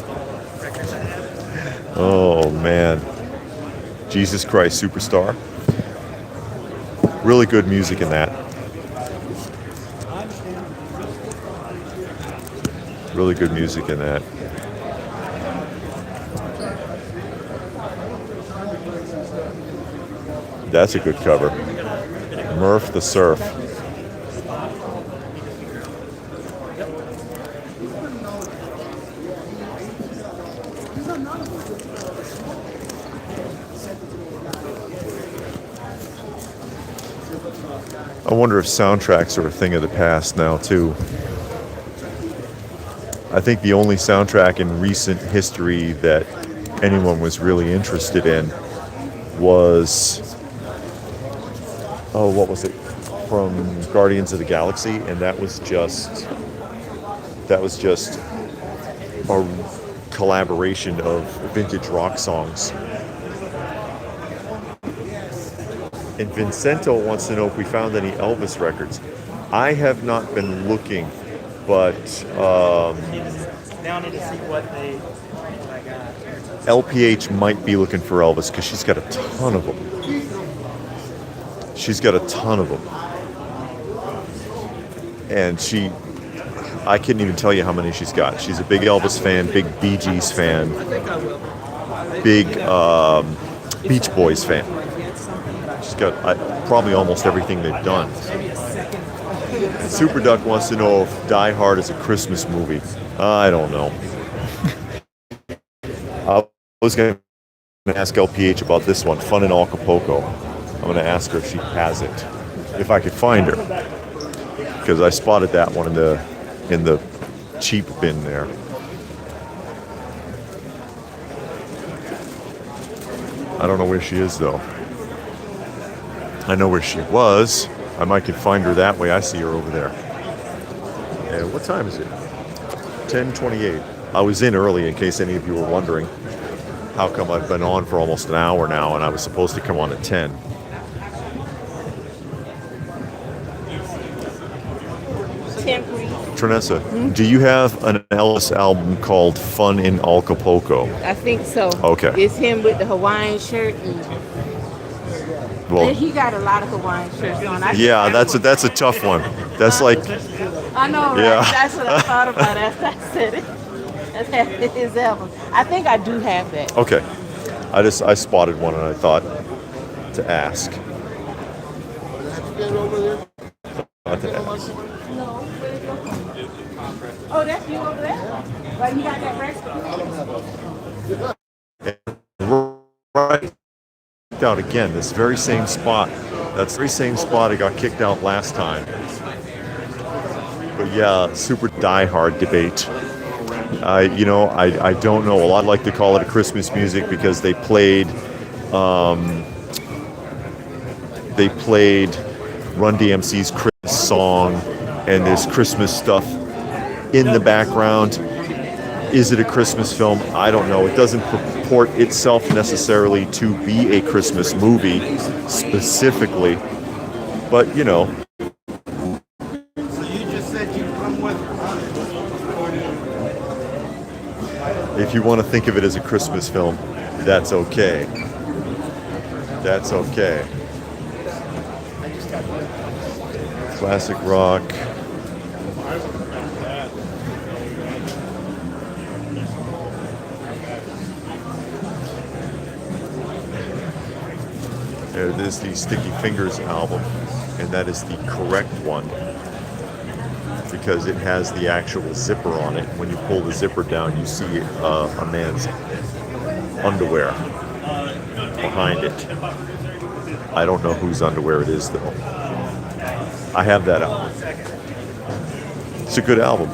Oh man. Jesus Christ Superstar. Really good music in that. Really good music in that. That's a good cover. Murph the Surf. I wonder if soundtracks are a thing of the past now too. I think the only soundtrack in recent history that anyone was really interested in was, what was it? From Guardians of the Galaxy, and that was just a collaboration of vintage rock songs. And Vincento wants to know if we found any Elvis records. I have not been looking, but Now I need to see what they got. LPH might be looking for Elvis because she's got a ton of them. She's got a ton of them. And I couldn't even tell you how many she's got. She's a big Elvis fan, big Bee Gees fan, big Beach Boys fan. She's got probably almost everything they've done. And Super Duck wants to know if Die Hard is a Christmas movie. I don't know. I was going to ask LPH about this one, Fun in Acapulco. I'm going to ask her if she has it, if I could find her, because I spotted that one in the cheap bin there. I don't know where she is though. I know where she was. I might could find her that way. I see her over there. And what time is it? 10:28. I was in early in case any of you were wondering how come I've been on for almost an hour now and I was supposed to come on at 10. Trinessa, do you have an Elvis album called Fun in Acapulco? I think so. Okay. It's him with the Hawaiian shirt, and Well, he got a lot of Hawaiian shirts on. yeah, that's a tough one. That's like, I know, right? Yeah. That's what I thought about after I said it. That's half his album. I think I do have that. okay. I spotted one and I thought to ask. Thought to ask. Oh, that's you over there? Right, you got that recipe? Right out again, this very same spot. That's the very same spot I got kicked out last time. But yeah, super die-hard debate. I don't know. A lot like to call it a Christmas music because they played Run DMC's Christmas song, and there's Christmas stuff in the background. Is it a Christmas film? I don't know. It doesn't purport itself necessarily to be a Christmas movie specifically, but So you just said you'd come with if you want to think of it as a Christmas film, that's okay. That's okay. Classic rock. It is the Sticky Fingers album, and that is the correct one because it has the actual zipper on it. When you pull the zipper down, you see a man's underwear behind it. I don't know whose underwear it is, though. I have that album. It's a good album.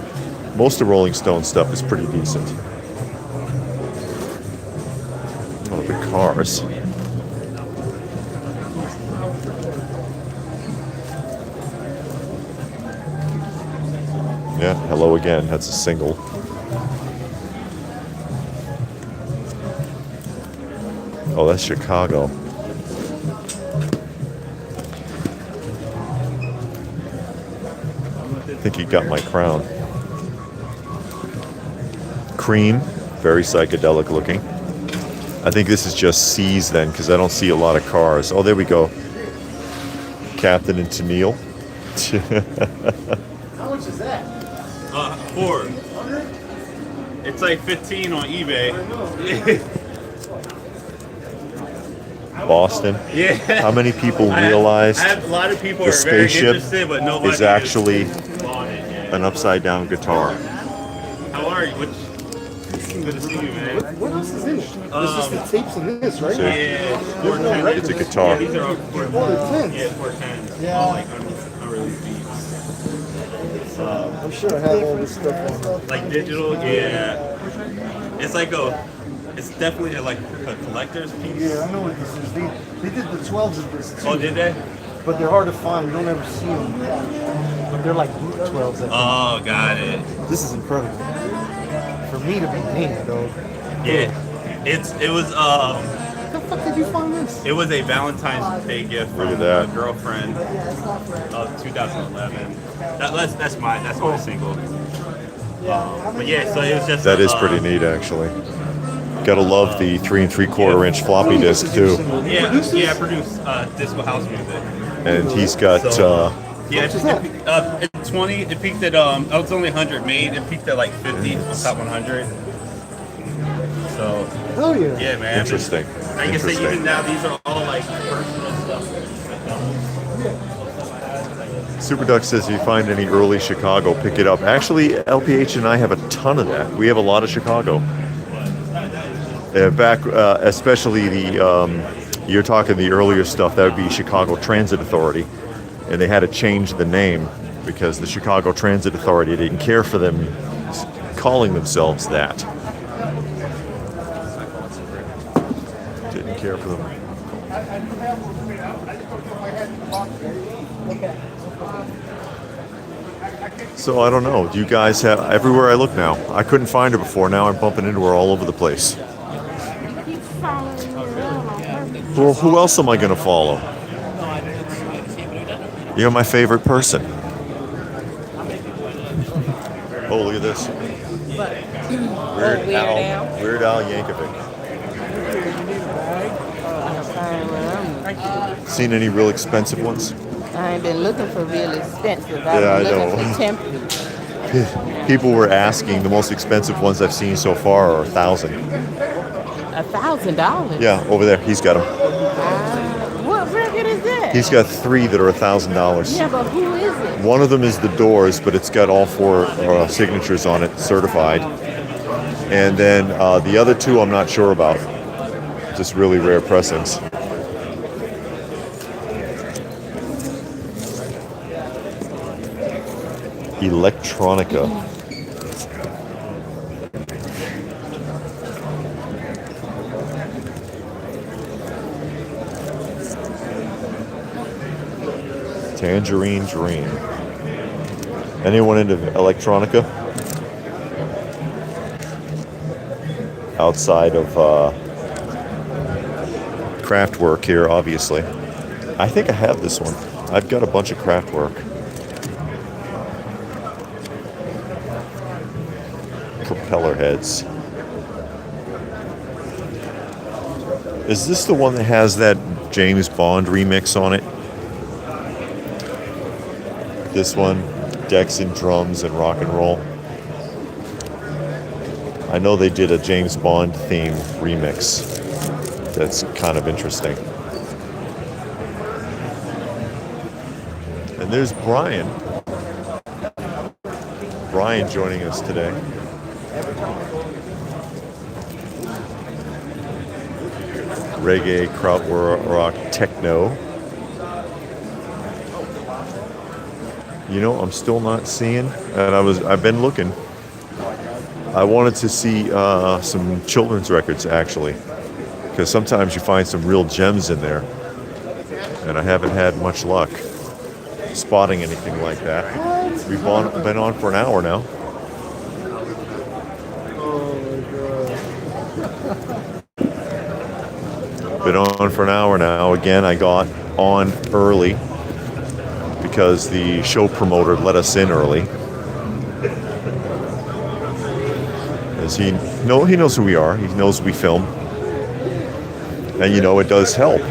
Most of Rolling Stone stuff is pretty decent. Oh, the Cars. Yeah, Hello Again. That's a single. Oh, that's Chicago. I think he got my crown. Cream, very psychedelic looking. I think this is just C's then, because I don't see a lot of cars. Oh, there we go. Captain and Tennille. How much is that? 4. It's like 15 on eBay. Boston. Yeah. How many people I realized have a lot of people the are very spaceship interested, but nobody is actually bought it yet. an upside down guitar? How are you? Good to see you, man. What else is in it? It's just the tapes in this, right? See? Yeah, 410. It's a guitar. Yeah, these are all 410. 410s. Yeah, 410. Yeah. All like unreleased beats. I'm sure I have all this stuff on. Like digital, yeah. It's like it's definitely like a collector's piece. Yeah, I know what this is. They did the 12s of this too. Oh, did they? But they're hard to find. We don't ever see them. But they're like boot 12s. I think. Oh, got it. This is incredible. For me to be named, though. Yeah. It was How the fuck did you find this? it was a Valentine's Day gift Look from at that. a girlfriend of 2011. That's my single. But yeah, so it was just That is pretty neat, actually. Gotta love the 3 3/4 inch floppy disk too. Yeah, I produce disco house music. And he's got Yeah, it's 20. It peaked at it's only 100 made. It peaked at like 50 on top 100. So Hell yeah. yeah, man. interesting. I guess that even Interesting. now these are all like personal stuff. Superduck says if you find any early Chicago, pick it up. Actually, LPH and I have a ton of that. We have a lot of Chicago. Back, especially you're talking the earlier stuff, that would be Chicago Transit Authority. And they had to change the name because the Chicago Transit Authority didn't care for them calling themselves that. Didn't care for them. So I don't know. Do you guys have everywhere I look now? I couldn't find her before. Now I'm bumping into her all over the place. Keep following me around on purpose. Well, who else am I going to follow? You're my favorite person. Oh, look at this. Weird Al. Weird Al Yankovic. Seen any real expensive ones? I ain't been looking for real expensive. Yeah, I I've been know. looking for temporary. People were asking. The most expensive ones I've seen so far are $1,000. $1,000. Yeah, over there. He's got them. What record is that? He's got 3 that are $1,000. Yeah, but who is it? One of them is The Doors, but it's got all 4 signatures on it, certified. And then the other 2 I'm not sure about. Just really rare pressings. Electronica. Tangerine Dream. Anyone into electronica? Outside of Kraftwerk here, obviously. I think I have this one. I've got a bunch of Kraftwerk. Propeller heads. Is this the one that has that James Bond remix on it? This one, decks and drums and rock and roll. I know they did a James Bond theme remix. That's kind of interesting. And there's Brian. Brian joining us today. Reggae, krautrock, techno. You know, I'm still not seeing, and I've been looking. I wanted to see some children's records actually, because sometimes you find some real gems in there, and I haven't had much luck spotting anything like that. We've been on for an hour now. Been on for an hour now. Again, I got on early because the show promoter let us in early. As he knows who we are. He knows we film. And you know, it does help.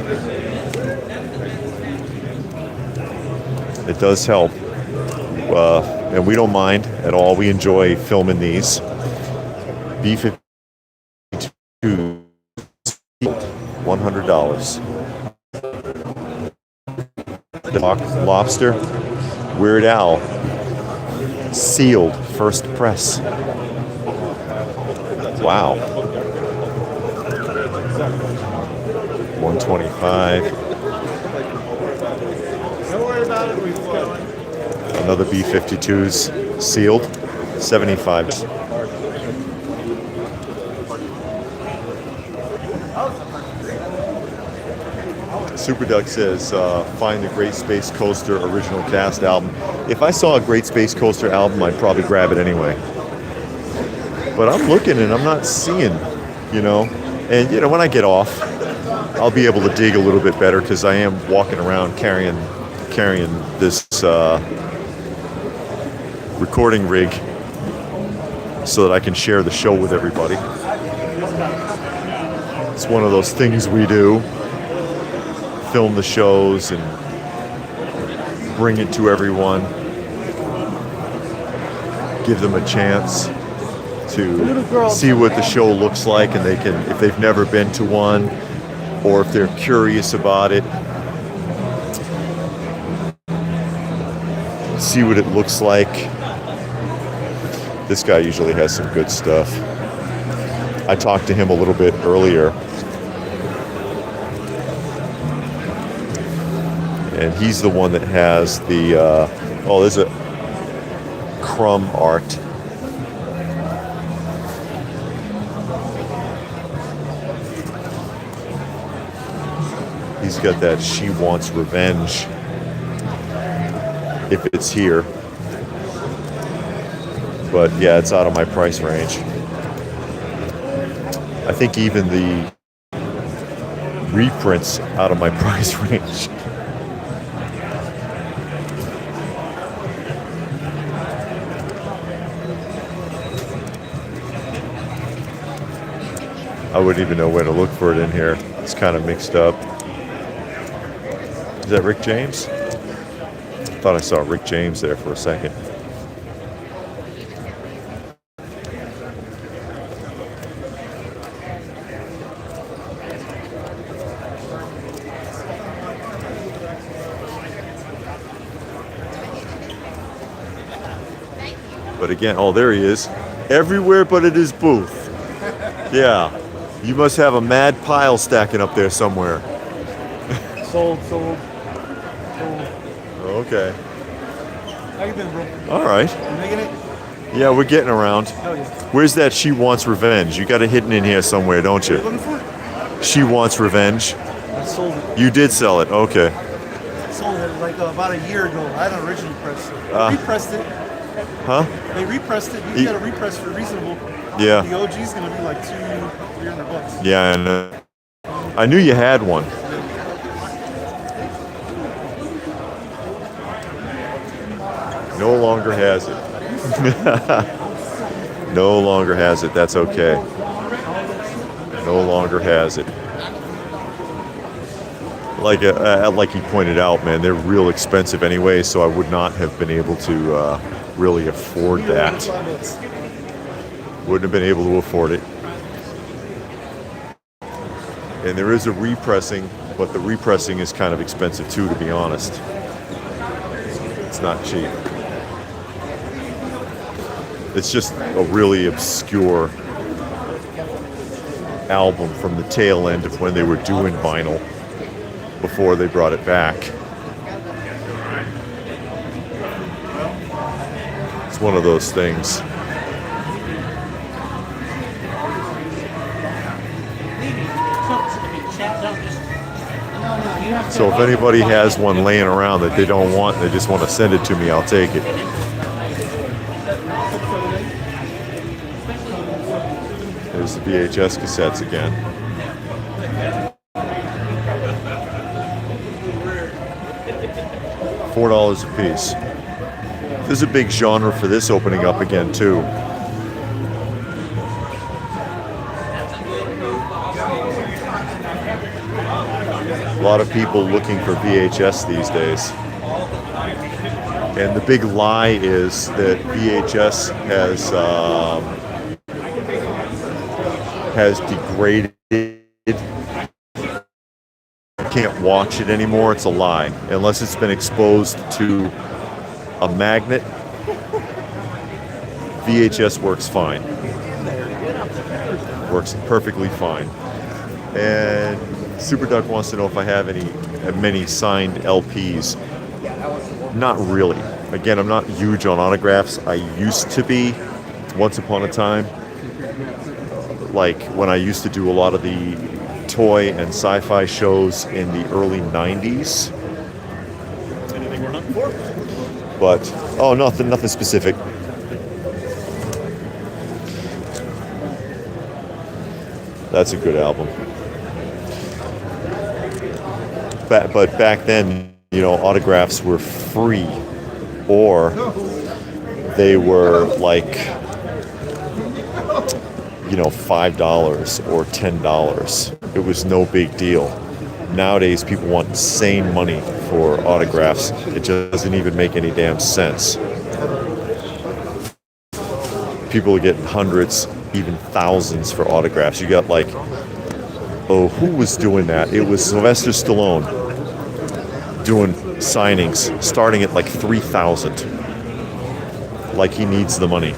It does help. And we don't mind at all. We enjoy filming these. B-52, $100. Doc Lobster, Weird Al, sealed, first press. Wow. 125. Another B-52s, sealed, 75. Superduck says, find the Great Space Coaster original cast album. If I saw a Great Space Coaster album, I'd probably grab it anyway. But I'm looking and I'm not seeing, you know. And, you know, when I get off, I'll be able to dig a little bit better because I am walking around carrying this recording rig so that I can share the show with everybody. It's one of those things we do. Film the shows and bring it to everyone. Give them a chance to see what the show looks like, and they can, if they've never been to one or if they're curious about it, see what it looks like. This guy usually has some good stuff. I talked to him a little bit earlier, and he's the one that has the, there's a Crumb art. He's got that She Wants Revenge, if it's here. But yeah, it's out of my price range. I think even the reprints out of my price range. I wouldn't even know where to look for it in here. It's kind of mixed up. Is that Rick James? I thought I saw Rick James there for a second. But again, oh, there he is. Everywhere but at his booth. Yeah. You must have a mad pile stacking up there somewhere. Sold. Okay. How you been, bro? All right. You making it? Yeah, we're getting around. Hell yeah. Where's that She Wants Revenge? You got it hidden in here somewhere, don't you? Looking for it? She Wants Revenge. I sold it. You did sell it. Okay. Sold it like about a year ago. I had an original press. They repressed it. Huh? They repressed it. You got a repress for reasonable. Yeah. The OG's gonna be like $200-$300. Yeah, and I knew you had one. No longer has it. No longer has it. That's okay. No longer has it. Like he pointed out, man, they're real expensive anyway, so I would not have been able to really afford that. Wouldn't have been able to afford it. And there is a repressing, but the repressing is kind of expensive too, to be honest. It's not cheap. It's just a really obscure album from the tail end of when they were doing vinyl before they brought it back. It's one of those things. So if anybody has one laying around that they don't want, they just want to send it to me, I'll take it. There's the VHS cassettes again. $4 a piece. There's a big genre for this opening up again too. A lot of people looking for VHS these days. And the big lie is that VHS has degraded. You can't watch it anymore. It's a lie. Unless it's been exposed to a magnet, VHS works fine. Works perfectly fine. And Super Duck wants to know if I have many signed LPs. Not really. Again, I'm not huge on autographs. I used to be once upon a time. Like when I used to do a lot of the toy and sci-fi shows in the early 90s. Anything we're hunting for? But, oh, nothing specific. That's a good album. But back then, you know, autographs were free, or they were like, you know, $5 or $10. It was no big deal. Nowadays, people want insane money for autographs. It just doesn't even make any damn sense. People are getting hundreds, even thousands for autographs. You got like, oh, who was doing that? It was Sylvester Stallone doing signings starting at like 3,000. Like he needs the money.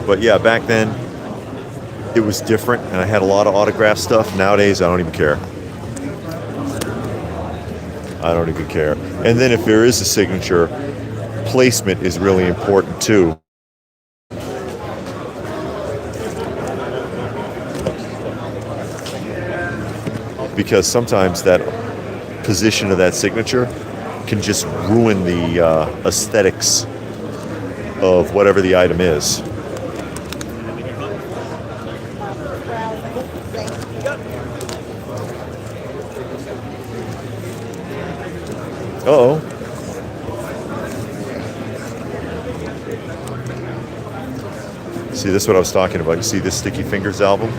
But yeah, back then it was different and I had a lot of autograph stuff. Nowadays I don't even care. I don't even care. And then if there is a signature, placement is really important too. Because sometimes that position of that signature can just ruin the aesthetics of whatever the item is. Uh-oh. See, this is what I was talking about. You see this Sticky Fingers album?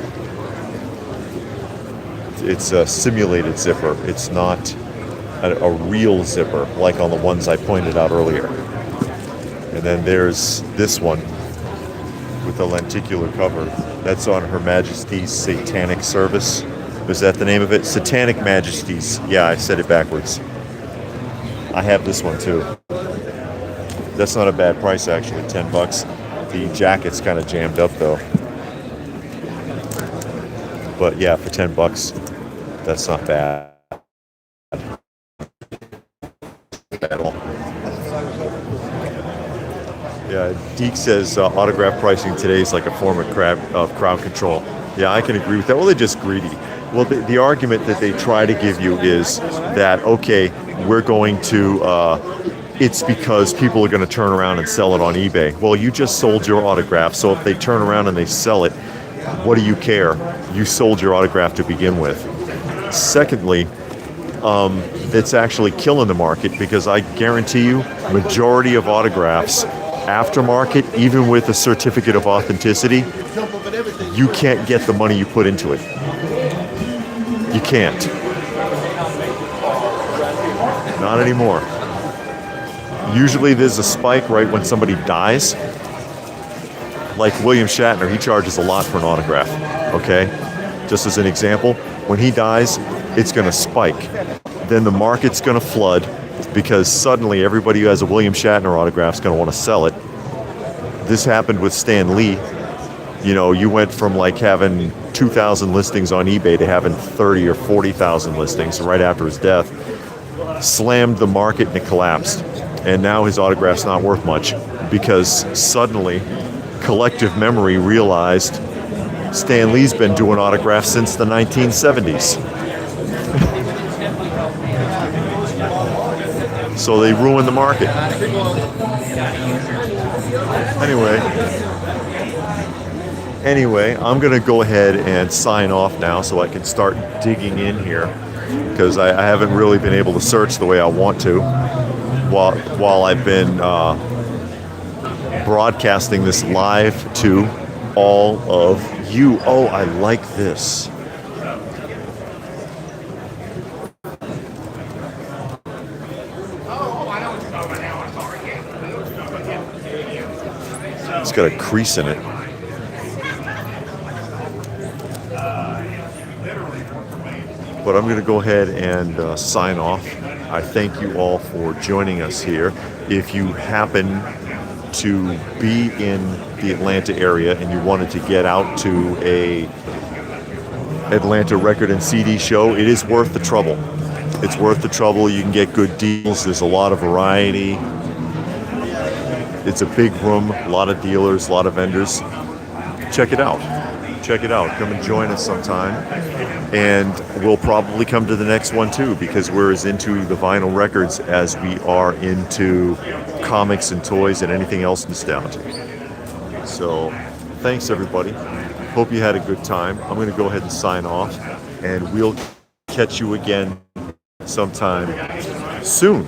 It's a simulated zipper. It's not a real zipper like on the ones I pointed out earlier. And then there's this one with the lenticular cover. That's on Her Majesty's Satanic Service. Was that the name of it? Satanic Majesties. Yeah, I said it backwards. I have this one too. That's not a bad price actually, $10. The jacket's kind of jammed up though. But yeah, for $10, that's not bad at all. Yeah, Deke says autograph pricing today is like a form of crowd control. Yeah, I can agree with that. Well, they're just greedy. Well, the argument that they try to give you is that, okay, we're going to, it's because people are going to turn around and sell it on eBay. Well, you just sold your autograph, so if they turn around and they sell it, what do you care? You sold your autograph to begin with. Secondly, it's actually killing the market because I guarantee you, majority of autographs, aftermarket, even with a certificate of authenticity, you can't get the money you put into it. You can't. Not anymore. Usually there's a spike right when somebody dies. Like William Shatner, he charges a lot for an autograph, okay? Just as an example, when he dies, it's going to spike. Then the market's going to flood because suddenly everybody who has a William Shatner autograph is going to want to sell it. This happened with Stan Lee. You know, you went from like having 2,000 listings on eBay to having 30 or 40,000 listings right after his death. Slammed the market and it collapsed. And now his autograph's not worth much because suddenly collective memory realized Stan Lee's been doing autographs since the 1970s. So they ruined the market. Anyway, I'm going to go ahead and sign off now so I can start digging in here because I haven't really been able to search the way I want to while I've been broadcasting this live to all of you. Oh, I like this. It's got a crease in it. But I'm going to go ahead and sign off. I thank you all for joining us here. If you happen to be in the Atlanta area and you wanted to get out to a Atlanta record and CD show, it is worth the trouble. It's worth the trouble. You can get good deals. There's a lot of variety. It's a big room, a lot of dealers, a lot of vendors. Check it out. Check it out. Come and join us sometime. And we'll probably come to the next one too because we're as into the vinyl records as we are into comics and toys and anything else nostalgic. So thanks everybody. Hope you had a good time. I'm going to go ahead and sign off and we'll catch you again sometime soon.